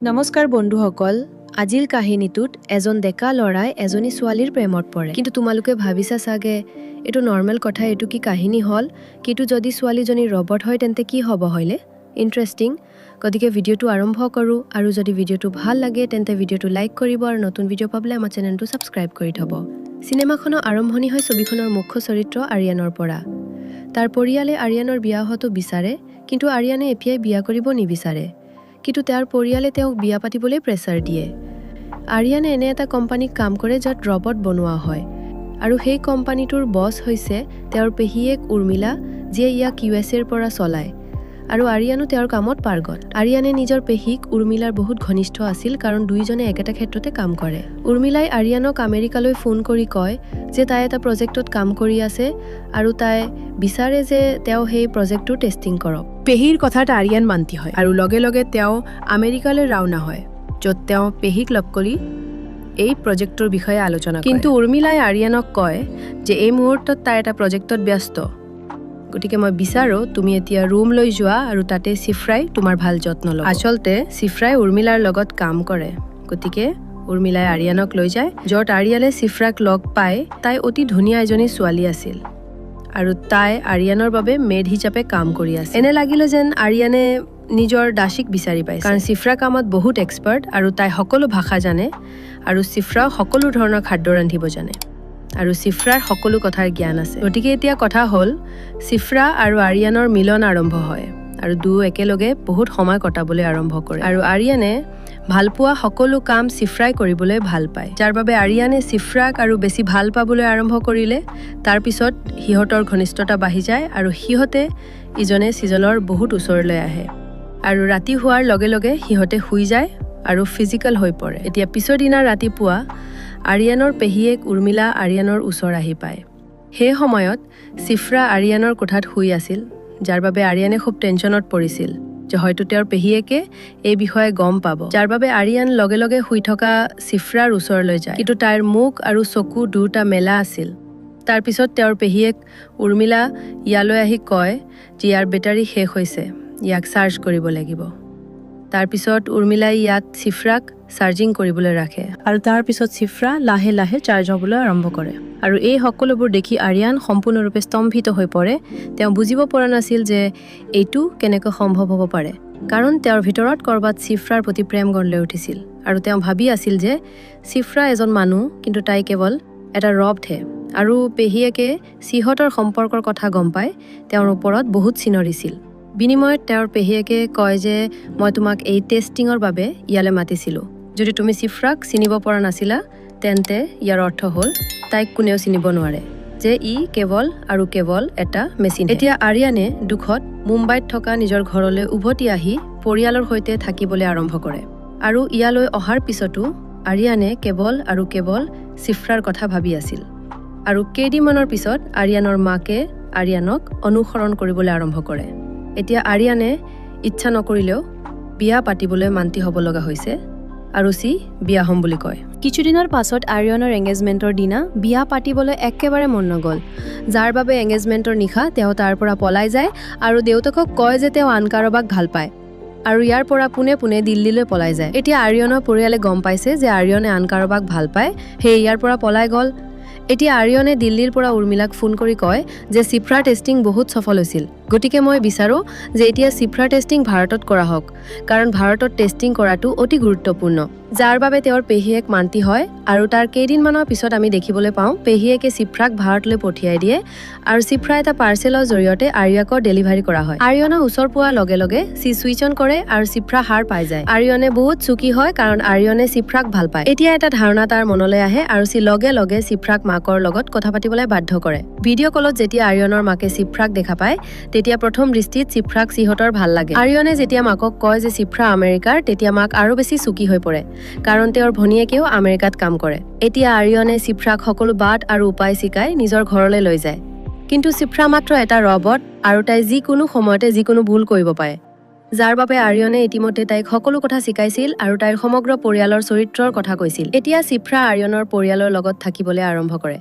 নমস্কাৰ বন্ধুসকল, আজিৰ কাহিনীটোত এজন ডেকা ল'ৰাই এজনী ছোৱালীৰ প্ৰেমত পৰে। কিন্তু তোমালোকে ভাবিছা চাগে এইটো নৰ্মেল কথা, এইটো কি কাহিনী হ'ল? কিন্তু যদি ছোৱালীজনী ৰবট হয় তেন্তে কি হ'ব হয়নে? ইণ্টাৰেষ্টিং। গতিকে ভিডিঅ'টো আৰম্ভ কৰোঁ, আৰু যদি ভিডিঅ'টো ভাল লাগে তেন্তে ভিডিঅ'টো লাইক কৰিব আৰু নতুন ভিডিঅ' পাবলৈ আমাৰ চেনেলটো ছাবস্ক্ৰাইব কৰি থ'ব। চিনেমাখনৰ আৰম্ভণি হয় ছবিখনৰ মুখ্য চৰিত্ৰ আৰিয়ানৰ পৰা। তাৰ পৰিয়ালে আৰিয়ানৰ বিয়া হোৱাটো বিচাৰে, কিন্তু আৰিয়ানে এতিয়াই বিয়া কৰিব নিবিচাৰে। কিন্তু তেওঁৰ পৰিয়ালে তেওঁক বিয়া পাতিবলৈ প্ৰেছাৰ দিয়ে। আৰিয়ানে এনে এটা কোম্পানীত কাম কৰে য'ত ৰবট বনোৱা হয়, আৰু সেই কোম্পানীটোৰ বছ হৈছে তেওঁৰ পেহীয়েক উৰ্মিলা, যিয়ে ইয়াক USA পৰা চলায়। আৰু আৰিয়ানো তেওঁৰ কামত পাৰ্গত। আৰিয়ানে নিজৰ পেহীক উৰ্মিলাৰ বহুত ঘনিষ্ঠ আছিল, কাৰণ দুয়োজনে একেটা ক্ষেত্ৰতে কাম কৰে। উৰ্মিলাই আৰিয়ানক আমেৰিকালৈ ফোন কৰি কয় যে তাই এটা প্ৰজেক্টত কাম কৰি আছে আৰু তাই বিচাৰে যে তেওঁ সেই প্ৰজেক্টটোৰ টেষ্টিং কৰক। পেহীৰ কথাত আৰিয়ান মান্তি হয় আৰু লগে লগে তেওঁ আমেৰিকালৈ ৰাওনা হয়, য'ত তেওঁ পেহীক লগ কৰি এই প্ৰজেক্টৰ বিষয়ে আলোচনা কৰে। কিন্তু উৰ্মিলাই আৰিয়ানক কয় যে এই মুহূৰ্তত তাই এটা প্ৰজেক্টত ব্যস্ত, গতিকে মই বিচাৰোঁ তুমি এতিয়া ৰুম লৈ যোৱা আৰু তাতে চিফ্ৰাই তোমাৰ ভাল যত্ন ল'ব। আচলতে চিফ্ৰাই উৰ্মিলাৰ লগত কাম কৰে, গতিকে উৰ্মিলাই আৰিয়ানক লৈ যায়, য'ত আৰিয়ানে চিফ্ৰাক লগ পায়। তাই অতি ধুনীয়া এজনী ছোৱালী আছিল আৰু তাই আৰিয়ানৰ বাবে মেড হিচাপে কাম কৰি আছে। এনে লাগিলে যেন আৰিয়ানে নিজৰ দাসীক বিচাৰি পাইছে, কাৰণ চিফ্ৰা কামত বহুত এক্সপাৰ্ট আৰু তাই সকলো ভাষা জানে, আৰু চিফ্ৰা সকলো ধৰণৰ খাদ্য ৰান্ধিব জানে, আৰু চিফ্ৰাৰ সকলো কথাৰ জ্ঞান আছে। গতিকে এতিয়া কথা হ'ল, চিফ্ৰা আৰু আৰিয়ানৰ মিলন আৰম্ভ হয় আৰু দুয়ো একেলগে বহুত সময় কটাবলৈ আৰম্ভ কৰে। আৰু আৰিয়ানে ভালপোৱা সকলো কাম চিফ্ৰাই কৰিবলৈ ভাল পায়, যাৰ বাবে আৰিয়ানে চিফ্ৰাক আৰু বেছি ভাল পাবলৈ আৰম্ভ কৰিলে। তাৰ পিছত সিহঁতৰ ঘনিষ্ঠতা বাঢ়ি যায় আৰু সিহঁতে ইজনে সিজনৰ বহুত ওচৰলৈ আহে, আৰু ৰাতি হোৱাৰ লগে লগে সিহঁতে শুই যায় আৰু ফিজিকেল হৈ পৰে। এতিয়া পিছৰ দিনা ৰাতিপুৱা আৰিয়ানৰ পেহীয়েক উৰ্মিলা আৰিয়ানৰ ওচৰ আহি পায়। সেই সময়ত চিফ্ৰা আৰিয়ানৰ কোঠাত শুই আছিল, যাৰ বাবে আৰিয়ানে খুব টেনশ্যনত পৰিছিল যে হয়তো তেওঁৰ পেহীয়েকে এই বিষয়ে গম পাব, যাৰ বাবে আৰিয়ান লগে লগে শুই থকা চিফ্ৰাৰ ওচৰলৈ যায়। কিন্তু তাইৰ মুখ আৰু চকু দুটা মেলা আছিল। তাৰ পিছত তেওঁৰ পেহীয়েক উৰ্মিলা ইয়ালৈ আহি কয় যে ইয়াৰ বেটাৰী শেষ হৈছে, ইয়াক চাৰ্জ কৰিব লাগিব। তাৰপিছত উৰ্মিলাই ইয়াত চিফ্ৰাক চাৰ্জিং কৰিবলৈ ৰাখে, আৰু তাৰ পিছত চিফ্ৰা লাহে লাহে চাৰ্জ হ'বলৈ আৰম্ভ কৰে। আৰু এই সকলোবোৰ দেখি আৰিয়ান সম্পূৰ্ণৰূপে স্তম্ভিত হৈ পৰে। তেওঁ বুজিব পৰা নাছিল যে এইটো কেনেকৈ সম্ভৱ হ'ব পাৰে, কাৰণ তেওঁৰ ভিতৰত ক'ৰবাত চিফ্ৰাৰ প্ৰতি প্ৰেম গঢ় লৈ উঠিছিল, আৰু তেওঁ ভাবি আছিল যে চিফ্ৰা এজন মানুহ, কিন্তু তাই কেৱল এটা ৰবটহে। আৰু পেহীয়েকে সিহঁতৰ সম্পৰ্কৰ কথা গম পাই তেওঁৰ ওপৰত বহুত চিঞৰিছিল। বিনিময়ত তেওঁৰ পেহীয়েকে কয় যে মই তোমাক এই টেষ্টিঙৰ বাবে ইয়ালৈ মাতিছিলোঁ। যদি তুমি চিফ্ৰাক চিনিব পৰা নাছিলা তেন্তে ইয়াৰ অৰ্থ হ'ল তাইক কোনেও চিনিব নোৱাৰে, যে ই কেৱল আৰু কেৱল এটা মেচিন। এতিয়া আৰিয়ানে দুখত মুম্বাইত থকা নিজৰ ঘৰলৈ উভতি আহি পৰিয়ালৰ সৈতে থাকিবলৈ আৰম্ভ কৰে। আৰু ইয়ালৈ অহাৰ পিছতো আৰিয়ানে কেৱল আৰু কেৱল চিফ্ৰাৰ কথা ভাবি আছিল। আৰু কেইদিনমানৰ পিছত আৰিয়ানৰ মাকে আৰিয়ানক অনুসৰণ কৰিবলৈ আৰম্ভ কৰে। এতিয়া আৰিয়ানে ইচ্ছা নকৰিলেও বিয়া পাতিবলৈ মান্তি হ'ব লগা হৈছে, আৰু সি বিয়া হ'ম বুলি কয়। কিছুদিনৰ পাছত আৰিয়ানৰ এংগেজমেণ্টৰ দিনা বিয়া পাতিবলৈ একেবাৰে মন নগ'ল, যাৰ বাবে এংগেজমেণ্টৰ নিশা তেওঁ তাৰ পৰা পলাই যায় আৰু দেউতাকক কয় যে তেওঁ আন কাৰোবাক ভাল পায়, আৰু ইয়াৰ পৰা পোনে পোনে দিল্লীলৈ পলাই যায়। এতিয়া আৰিয়ানৰ পৰিয়ালে গম পাইছে যে আৰিয়ানে আন কাৰোবাক ভাল পায়, সেয়ে ইয়াৰ পৰা পলাই গ'ল। এতিয়া আৰিয়ানে দিল্লীৰ পৰা উৰ্মিলাক ফোন কৰি কয় যে চিফ্ৰাৰ টেষ্টিং বহুত সফল হৈছিল, গতিকে মই বিচাৰোঁ যে এতিয়া চিফ্ৰাৰ টেষ্টিং ভাৰতত কৰা হওক, কাৰণ ভাৰতত টেষ্টিং কৰাটো অতি গুৰুত্বপূৰ্ণ, যাৰ বাবে তেওঁৰ পেহীয়েক মান্তি হয়। আৰু তাৰ কেইদিনমানৰ পিছত আমি দেখিবলৈ পাওঁ পেহীয়েকে চিফ্ৰাক ভাৰতলৈ পঠিয়াই দিয়ে, আৰু চিফ্ৰা এটা পাৰ্চেলৰ জৰিয়তে আৰিয়াকৰ ডেলিভাৰী কৰা হয়। আৰিয়ানৰ ওচৰ পোৱাৰ লগে লগে সি ছুইচ অন কৰে আৰু চিফ্ৰা হাৰ পাই যায়। আৰিয়ানে বহুত সুখী হয়, কাৰণ আৰিয়ানে চিফ্ৰাক ভাল পায়। এতিয়া এটা ধাৰণা তাৰ মনলৈ আহে, আৰু সি লগে লগে চিফ্ৰাক মাকৰ লগত কথা পাতিবলৈ বাধ্য কৰে। ভিডিঅ' কলত যেতিয়া আৰিয়ানৰ মাকে চিফ্ৰাক দেখা পায় তেতিয়া প্ৰথম দৃষ্টিত চিফ্ৰাক সিহঁতৰ ভাল লাগে। আৰিয়ানে যেতিয়া মাকক কয় যে চিফ্ৰা আমেৰিকাৰ, তেতিয়া মাক আৰু বেছি সুখী হৈ পৰে, কাৰণ তেওঁৰ ভনীয়েকেও আমেৰিকাত কাম কৰে। এতিয়া আৰিয়ানে চিফ্ৰাক সকলো বাট আৰু উপায় শিকাই নিজৰ ঘৰলৈ লৈ যায়। কিন্তু চিফ্ৰা মাত্ৰ এটা ৰবট, আৰু তাই যিকোনো সময়তে যিকোনো ভুল কৰিব পাৰে, যাৰ বাবে আৰিয়ানে ইতিমধ্যে তাইক সকলো কথা শিকাইছিল আৰু তাইৰ সমগ্ৰ পৰিয়ালৰ চৰিত্ৰৰ কথা কৈছিল। এতিয়া চিফ্ৰা আৰিয়ানৰ পৰিয়ালৰ লগত থাকিবলৈ আৰম্ভ কৰে,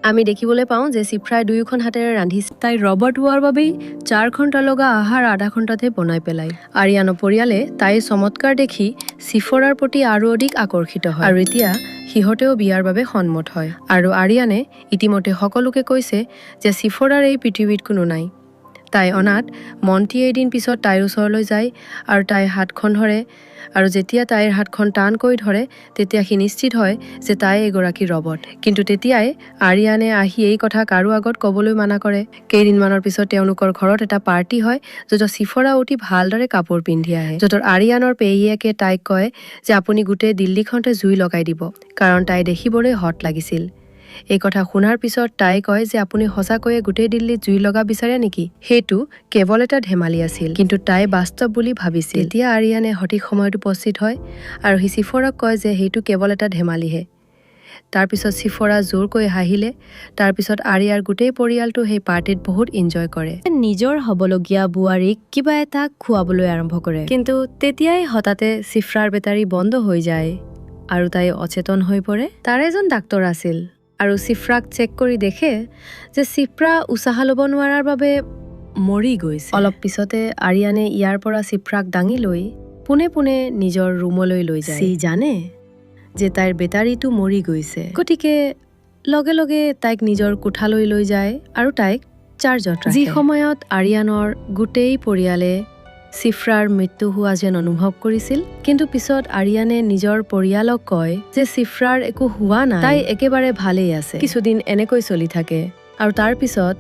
আমি দেখিবলৈ পাওঁ যে চিফ্ৰাই দুয়োখন হাতেৰে ৰান্ধিছে। তাই ৰবট হোৱাৰ বাবেই 4 ঘণ্টা লগা আহাৰ আধা ঘণ্টাতে বনাই পেলায়। আৰিয়ানৰ পৰিয়ালে তাইৰ চমৎকাৰ দেখি চিফৰাৰ প্ৰতি আৰু অধিক আকৰ্ষিত হয় আৰু এতিয়া সিহঁতেও বিয়াৰ বাবে সন্মত হয়। আৰু আৰিয়ানে ইতিমধ্যে সকলোকে কৈছে যে চিফৰাৰ এই পৃথিৱীত কোনো নাই। তাই অনাত মন্তীয়ে এদিন পিছত তাইৰ ওচৰলৈ যায় আৰু তাইৰ হাতখন ধৰে আৰু যেতিয়া তাইৰ হাতখন টানকৈ ধৰে তেতিয়া সি নিশ্চিত হয় যে তাই এগৰাকী ৰবট। কিন্তু তেতিয়াই আৰিয়ানে আহি এই কথা কাৰো আগত ক'বলৈ মানা কৰে। কেইদিনমানৰ পিছত তেওঁলোকৰ ঘৰত এটা পাৰ্টি হয় য'ত চিফৰা অতি ভালদৰে কাপোৰ পিন্ধি আহে, য'ত আৰিয়ানৰ পেহীয়েকে তাইক কয় যে আপুনি গোটেই দিল্লীখনতে জুই লগাই দিব, কাৰণ তাই দেখিবলৈ হট লাগিছিল। এই কথা শুনাৰ পিছত তাই কয় যে আপুনি সঁচাকৈয়ে গোটেই দিল্লীত জুই লগা বিচাৰে নেকি? সেইটো কেৱল এটা ধেমালি আছিল, কিন্তু তাই বাস্তৱ বুলি ভাবিছিল। তেতিয়া আৰিয়ানে সঠিক সময়ত উপস্থিত হয় আৰু সি চিফৰাক কয় যে সেইটো কেৱল এটা ধেমালিহে। তাৰপিছত চিফৰা জোৰকৈ হাঁহিলে। তাৰপিছত আৰিয়াৰ গোটেই পৰিয়ালটো সেই পাৰ্টিত বহুত এনজয় কৰে। নিজৰ হ'বলগীয়া বোৱাৰীক কিবা এটা খুৱাবলৈ আৰম্ভ কৰে, কিন্তু তেতিয়াই হঠাতে চিফ্ৰাৰ বেটাৰী বন্ধ হৈ যায় আৰু তাই অচেতন হৈ পৰে। তাৰ এজন ডাক্তৰ আছিল আৰু চিফ্ৰাক চেক কৰি দেখে যে চিফ্ৰা উশাহ ল'ব নোৱাৰাৰ বাবে মৰি গৈছে। অলপ পিছতে আৰিয়ানে ইয়াৰ পৰা চিফ্ৰাক দাঙি লৈ পোনে পোনে নিজৰ ৰুমলৈ লৈ যায়। সি জানে যে তাইৰ বেটাৰীটো মৰি গৈছে, গতিকে লগে লগে তাইক নিজৰ কোঠালৈ লৈ যায় আৰু তাইক চাৰ্জত ৰাখে। যি সময়ত আৰিয়ানৰ গোটেই পৰিয়ালে চিফ্ৰাৰ মৃত্যু হোৱা যেন অনুভৱ কৰিছিল, কিন্তু পিছত আৰিয়ানে নিজৰ পৰিয়ালক কয় যে চিফ্ৰাৰ একো হোৱা নাই, তাই একেবাৰে ভালেই আছে। কিছুদিন এনেকৈ চলি থাকে আৰু তাৰ পিছত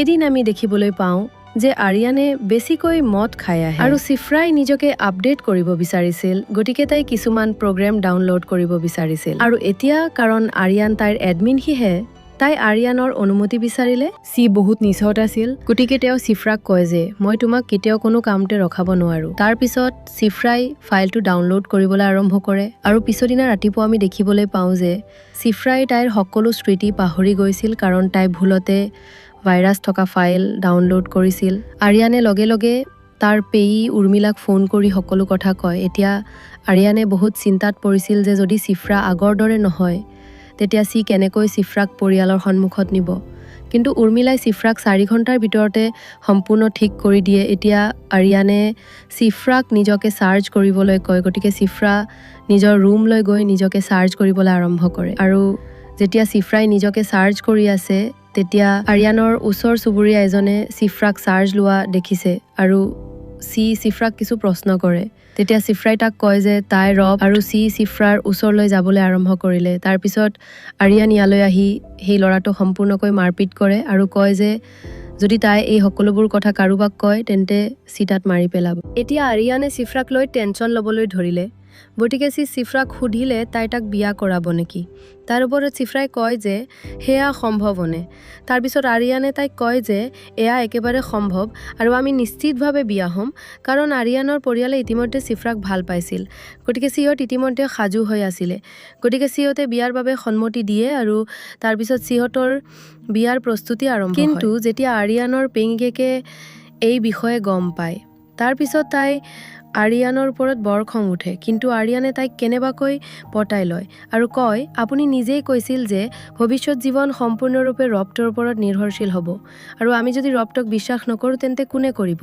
এদিন আমি দেখিবলৈ পাওঁ যে আৰিয়ানে বেছিকৈ মদ খাই আহে আৰু চিফ্ৰাই নিজকে আপডেট কৰিব বিচাৰিছিল, গতিকে তাই কিছুমান প্ৰগ্ৰেম ডাউনলোড কৰিব বিচাৰিছিল। আৰু এতিয়া কাৰণ আৰিয়ান তাইৰ এডমিন সিহে, তাই আৰিয়ানৰ অনুমতি বিচাৰিলে। সি বহুত নিচত আছিল, গতিকে তেওঁ চিফ্ৰাক কয় যে মই তোমাক কেতিয়াও কোনো কামতে ৰখাব নোৱাৰো। তাৰ পিছত চিফ্ৰাই ফাইলটো ডাউনলোড কৰিবলৈ আৰম্ভ কৰে আৰু পিছদিনা ৰাতিপুৱা আমি দেখিবলৈ পাওঁ যে চিফ্ৰাই তাইৰ সকলো স্মৃতি পাহৰি গৈছিল, কাৰণ তাই ভুলতে ভাইৰাছ থকা ফাইল ডাউনলোড কৰিছিল। আৰিয়ানে লগে লগে তাৰ পেয়ী উৰ্মিলাক ফোন কৰি সকলো কথা কয়। এতিয়া আৰিয়ানে বহুত চিন্তাত পৰিছিল যে যদি চিফ্ৰা আগৰ দৰে নহয় তেতিয়া সি কেনেকৈ চিফ্ৰাক পৰিয়ালৰ সন্মুখত নিব। কিন্তু উৰ্মিলাই চিফ্ৰাক 4 ঘণ্টাৰ ভিতৰতে সম্পূৰ্ণ ঠিক কৰি দিয়ে। এতিয়া আৰিয়ানে চিফ্ৰাক নিজকে চাৰ্জ কৰিবলৈ কয়, গতিকে চিফ্ৰা নিজৰ ৰুমলৈ গৈ নিজকে চাৰ্জ কৰিবলৈ আৰম্ভ কৰে। আৰু যেতিয়া চিফ্ৰাই নিজকে চাৰ্জ কৰি আছে তেতিয়া আৰিয়ানৰ ওচৰ চুবুৰীয়া এজনে চিফ্ৰাক চাৰ্জ লোৱা দেখিছে আৰু চিফ্ৰাক কিছু প্ৰশ্ন কৰে। তেতিয়া চিফ্ৰাই তাক কয় যে তাই ৰব, আৰু চিফ্ৰাৰ ওচৰলৈ যাবলৈ আৰম্ভ কৰিলে। তাৰপিছত আৰিয়ান ইয়ালৈ আহি সেই ল'ৰাটোক সম্পূৰ্ণকৈ মাৰপিট কৰে আৰু কয় যে যদি তাই এই সকলোবোৰ কথা কাৰোবাক কয় তেন্তে তাত মাৰি পেলাব। এতিয়া আৰিয়ানে চিফ্ৰাক লৈ টেনশ্যন ল'বলৈ ধৰিলে, গতিকে চিফ্ৰাক সুধিলে তাই তাক বিয়া কৰাব নেকি। তাৰ ওপৰত চিফ্ৰাই কয় যে সেয়া সম্ভৱনে। তাৰপিছত আৰিয়ানে তাইক কয় যে এয়া একেবাৰে সম্ভৱ আৰু আমি নিশ্চিতভাৱে বিয়া হ'ম, কাৰণ আৰিয়ানৰ পৰিয়ালে ইতিমধ্যে চিফ্ৰাক ভাল পাইছিল, গতিকে সিহঁত ইতিমধ্যে সাজু হৈ আছিলে। গতিকে সিহঁতে বিয়াৰ বাবে সন্মতি দিয়ে আৰু তাৰপিছত সিহঁতৰ বিয়াৰ প্ৰস্তুতি আৰম্ভ হয়। কিন্তু যেতিয়া আৰিয়ানৰ পেঙিয়েকে এই বিষয়ে গম পায় তাৰপিছত তাই আৰিয়ানৰ ওপৰত বৰ খং উঠে, কিন্তু আৰিয়ানে তাইক কেনেবাকৈ পতাই লয় আৰু কয় আপুনি নিজেই কৈছিল যে ভৱিষ্যত জীৱন সম্পূৰ্ণৰূপে ৰবটৰ ওপৰত নিৰ্ভৰশীল হ'ব, আৰু আমি যদি ৰবটক বিশ্বাস নকৰোঁ তেন্তে কোনে কৰিব।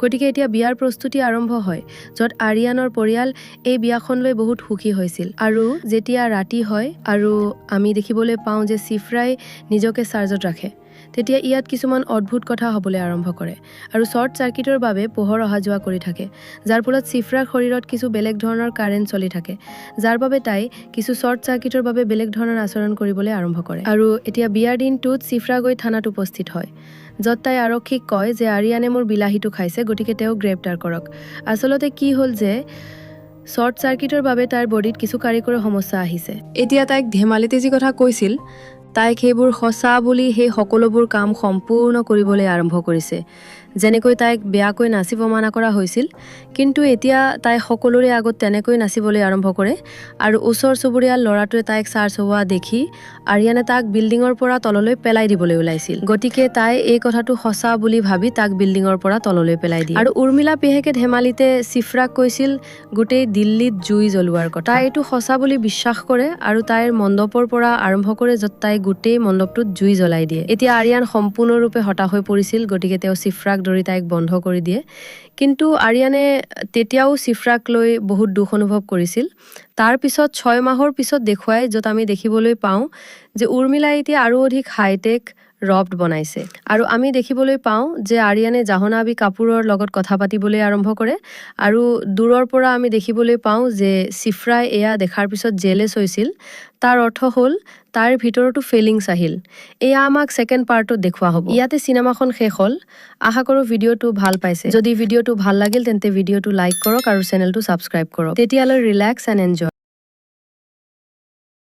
গতিকে এতিয়া বিয়াৰ প্ৰস্তুতি আৰম্ভ হয়, য'ত আৰিয়ানৰ পৰিয়াল এই বিয়াখন লৈ বহুত সুখী হৈছিল। আৰু যেতিয়া ৰাতি হয় আৰু আমি দেখিবলৈ পাওঁ যে চিফ্ৰাই নিজকে চাৰ্জত ৰাখে, তেতিয়া ইয়াত কিছুমান অদ্ভুত কথা হ'বলৈ আৰম্ভ কৰে আৰু শ্বৰ্ট চাৰ্কিটৰ বাবে পোহৰ অহা যোৱা কৰি থাকে, যাৰ ফলত চিফ্ৰাৰ শৰীৰত কিছু বেলেগ ধৰণৰ কাৰেণ্ট চলি থাকে, যাৰ বাবে তাই কিছু শ্বৰ্ট চাৰ্কিটৰ বাবে বেলেগ ধৰণৰ আচৰণ কৰিবলৈ আৰম্ভ কৰে। আৰু এতিয়া বিয়াৰ দিনটোত চিফ্ৰা গৈ থানাত উপস্থিত হয়, য'ত তাই আৰক্ষীক কয় যে আৰিয়ানে মোৰ বিলাহীটো খাইছে, গতিকে তেওঁক গ্ৰেপ্তাৰ কৰক। আচলতে কি হ'ল যে শ্বৰ্ট চাৰ্কিটৰ বাবে তাইৰ বডিত কিছু কাৰিকৰী সমস্যা আহিছে। এতিয়া তাইক ধেমালিতে যি কথা কৈছিল তাইক সেইবোৰ সঁচা বুলি সেই সকলোবোৰ কাম সম্পূৰ্ণ কৰিবলৈ আৰম্ভ কৰিছে, যেনেকৈ তাইক বেয়াকৈ নাচিব মানা কৰা হৈছিল, কিন্তু এতিয়া তাই সকলোৰে আগত তেনেকৈ নাচিবলৈ আৰম্ভ কৰে আৰু ওচৰ চুবুৰীয়াৰ ল'ৰাটোৱে তাইক চাৰ্জ হোৱা দেখি আৰিয়ানে তাক বিল্ডিঙৰ পৰা তললৈ পেলাই দিবলৈ ওলাইছিল। গতিকে তাই এই কথাটো সঁচা বুলি ভাবি তাক বিল্ডিঙৰ পৰা তললৈ পেলাই দিয়ে। আৰু উৰ্মিলা পেহেকে ধেমালিতে চিফ্ৰাক কৈছিল গোটেই দিল্লীত জুই জ্বলোৱাৰ কথা। তাই এইটো সঁচা বুলি বিশ্বাস কৰে আৰু তাইৰ মণ্ডপৰ পৰা আৰম্ভ কৰে য'ত তাই গোটেই মণ্ডপটোত জুই জ্বলাই দিয়ে। এতিয়া আৰিয়ান সম্পূৰ্ণৰূপে হতাশ হৈ পৰিছিল, গতিকে তেওঁ চিফ্ৰাক ধৰি তাইক বন্ধ কৰি দিয়ে। কিন্তু আৰিয়ানে তেতিয়াও চিফ্ৰাক লৈ বহুত দুখ অনুভৱ কৰিছিল। তাৰ পিছত 6 মাহৰ পিছত দেখুৱাই য'ত আমি দেখিবলৈ পাওঁ যে উৰ্মিলাই এতিয়া আৰু অধিক হাইটেক ৰফ্ট বনাইছে আৰু আমি দেখিবলৈ পাওঁ যে আৰিয়ানে জাহ্নৱী কাপুৰৰ লগত কথা পাতিবলৈ আৰম্ভ কৰে আৰু দূৰৰ পৰা আমি দেখিবলৈ পাওঁ যে চিফ্ৰাই এয়া দেখাৰ পিছত জেলেছ হৈছিল। তাৰ অৰ্থ হ'ল তাৰ ভিতৰতো ফিলিংছ আহিল। এয়া আমাক ছেকেণ্ড পাৰ্টত দেখুওৱা হ'ব। ইয়াতে চিনেমাখন শেষ হ'ল। আশা কৰোঁ ভিডিঅ'টো ভাল পাইছে। যদি ভিডিঅ'টো ভাল লাগিল তেন্তে ভিডিঅ'টো লাইক কৰক আৰু চেনেলটো ছাবস্ক্ৰাইব কৰক। তেতিয়ালৈ ৰিলেক্স এণ্ড এনজয়।